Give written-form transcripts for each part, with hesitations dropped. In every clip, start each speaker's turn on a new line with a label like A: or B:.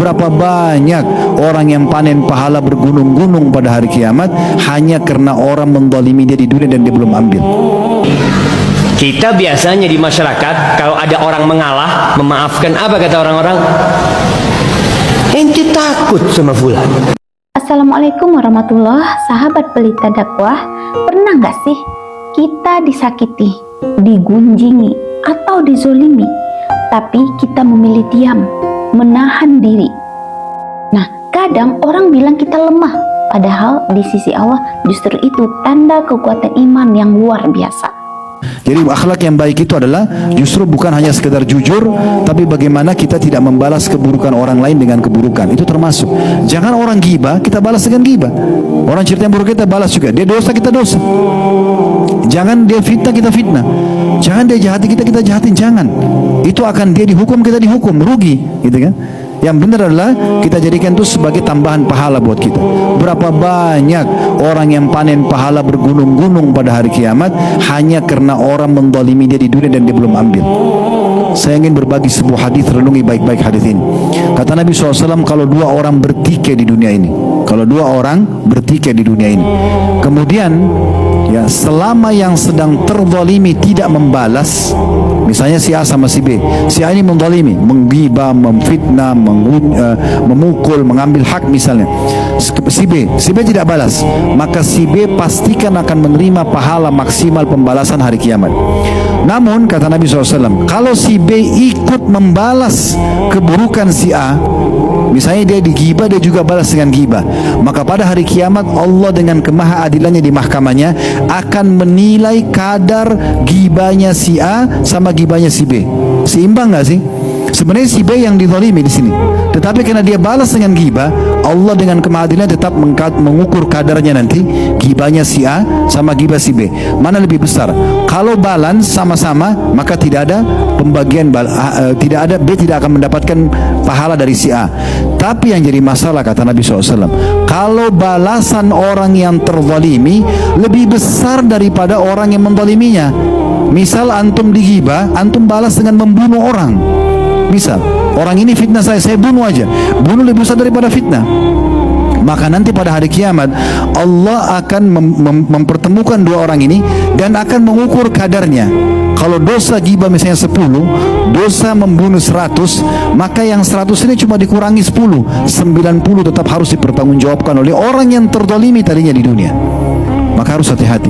A: Berapa banyak orang yang panen pahala bergunung-gunung pada hari kiamat hanya karena orang menzalimi dia di dunia dan dia belum ambil.
B: Kita biasanya di masyarakat kalau ada orang mengalah, memaafkan, apa kata orang-orang? Ente takut sama fulan.
C: Assalamualaikum warahmatullah, sahabat pelita dakwah. Pernah nggak sih kita disakiti, digunjingi, atau dizolimi, tapi kita memilih diam, menahan diri? Nah, kadang orang bilang kita lemah, padahal di sisi Allah justru itu tanda kekuatan iman yang luar biasa.
A: Jadi akhlak yang baik itu adalah justru bukan hanya sekedar jujur, tapi bagaimana kita tidak membalas keburukan orang lain dengan keburukan. Itu termasuk. Jangan orang gibah kita balas dengan gibah. Orang cerita yang buruk kita balas juga. Dia dosa kita dosa. Jangan dia fitnah kita fitnah. Jangan dia jahati kita jahatin. Jangan. Itu akan dia dihukum kita dihukum, rugi, gitu kan? Yang benar adalah kita jadikan itu sebagai tambahan pahala buat kita. Berapa banyak orang yang panen pahala bergunung-gunung pada hari kiamat hanya karena orang menzalimi dia di dunia dan dia belum ambil. Saya ingin berbagi sebuah hadis, renungi baik-baik hadis ini. Kata Nabi SAW, kalau dua orang bertikai di dunia ini, kemudian ya, selama yang sedang terzalimi tidak membalas, misalnya si A sama si B, si A ini menzalimi, menggibah, memfitnah, memukul, mengambil hak misalnya, si B tidak balas, maka si B pastikan akan menerima pahala maksimal pembalasan hari kiamat. Namun kata Nabi SAW, kalau si B ikut membalas keburukan si A, misalnya dia digibah, dia juga balas dengan gibah, maka pada hari kiamat Allah dengan kemahaadilannya di mahkamahnya akan menilai kadar gibahnya si A sama gibahnya si B. Seimbang nggak sih? Sebenarnya si B yang dizalimi di sini, tetapi karena dia balas dengan gibah, Allah dengan kemahaadilan tetap mengukur kadarnya nanti gibahnya si A sama gibah si B. Mana lebih besar? Kalau balance sama-sama, maka tidak ada pembagian, B tidak akan mendapatkan pahala dari si A. Tapi yang jadi masalah kata Nabi SAW, kalau balasan orang yang terzalimi lebih besar daripada orang yang menzaliminya. Misal antum digibah, antum balas dengan membunuh orang. Misal, orang ini fitnah saya bunuh aja. Bunuh lebih besar daripada fitnah. Maka nanti pada hari kiamat Allah akan mempertemukan dua orang ini dan akan mengukur kadarnya. Kalau dosa gibah misalnya 10, dosa membunuh 100, maka yang 100 ini cuma dikurangi 10, 90 tetap harus dipertanggungjawabkan oleh orang yang terzalimi tadinya di dunia. Maka harus hati-hati.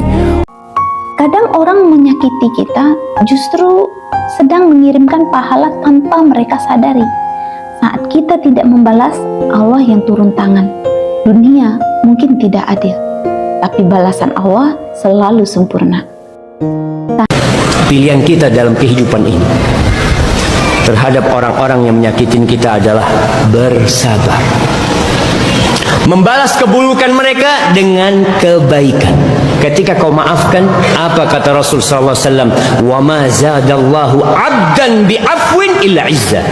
C: Kadang orang menyakiti kita justru sedang mengirimkan pahala tanpa mereka sadari. Saat kita tidak membalas, Allah yang turun tangan. Dunia mungkin tidak adil, tapi balasan Allah selalu sempurna.
B: Pilihan kita dalam kehidupan ini terhadap orang-orang yang menyakitin kita adalah bersabar, membalas keburukan mereka dengan kebaikan. Ketika kau maafkan, apa kata Rasul sallallahu alaihi wasallam? Wa ma zadallahu 'abdan bi'afwin illa 'izzah.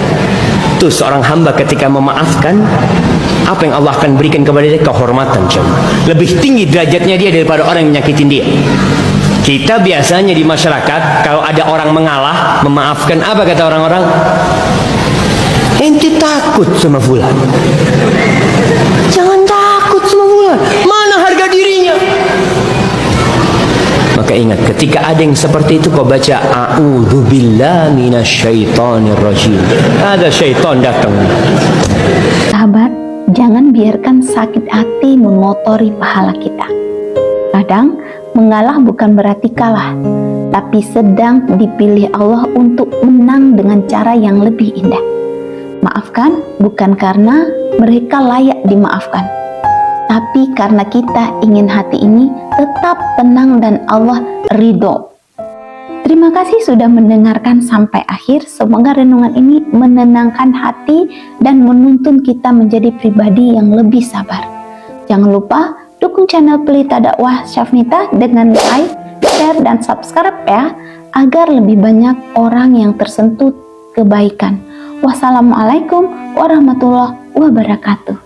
B: Itu seorang hamba ketika memaafkan, apa yang Allah akan berikan kepada dia? Kehormatan. Lebih tinggi derajatnya dia daripada orang yang menyakitin dia. Kita biasanya di masyarakat kalau ada orang mengalah, memaafkan, apa kata orang-orang? Ente takut sama fulan. Jangan takut sama fulan. Mana harga dirinya? Maka ingat, ketika ada yang seperti itu, kau baca a'udzubillahi minasyaitonirrajim. Ada syaitan datang.
C: Sahabat, jangan biarkan sakit hati memotori pahala kita. Kadang mengalah bukan berarti kalah, tapi sedang dipilih Allah untuk menang dengan cara yang lebih indah. Maafkan bukan karena mereka layak dimaafkan, tapi karena kita ingin hati ini tetap tenang dan Allah ridho. Terima kasih sudah mendengarkan sampai akhir. Semoga renungan ini menenangkan hati dan menuntun kita menjadi pribadi yang lebih sabar. Jangan lupa dukung channel Pelita Dakwah Syafnita dengan like, share, dan subscribe ya, agar lebih banyak orang yang tersentuh kebaikan. Wassalamualaikum warahmatullahi wabarakatuh.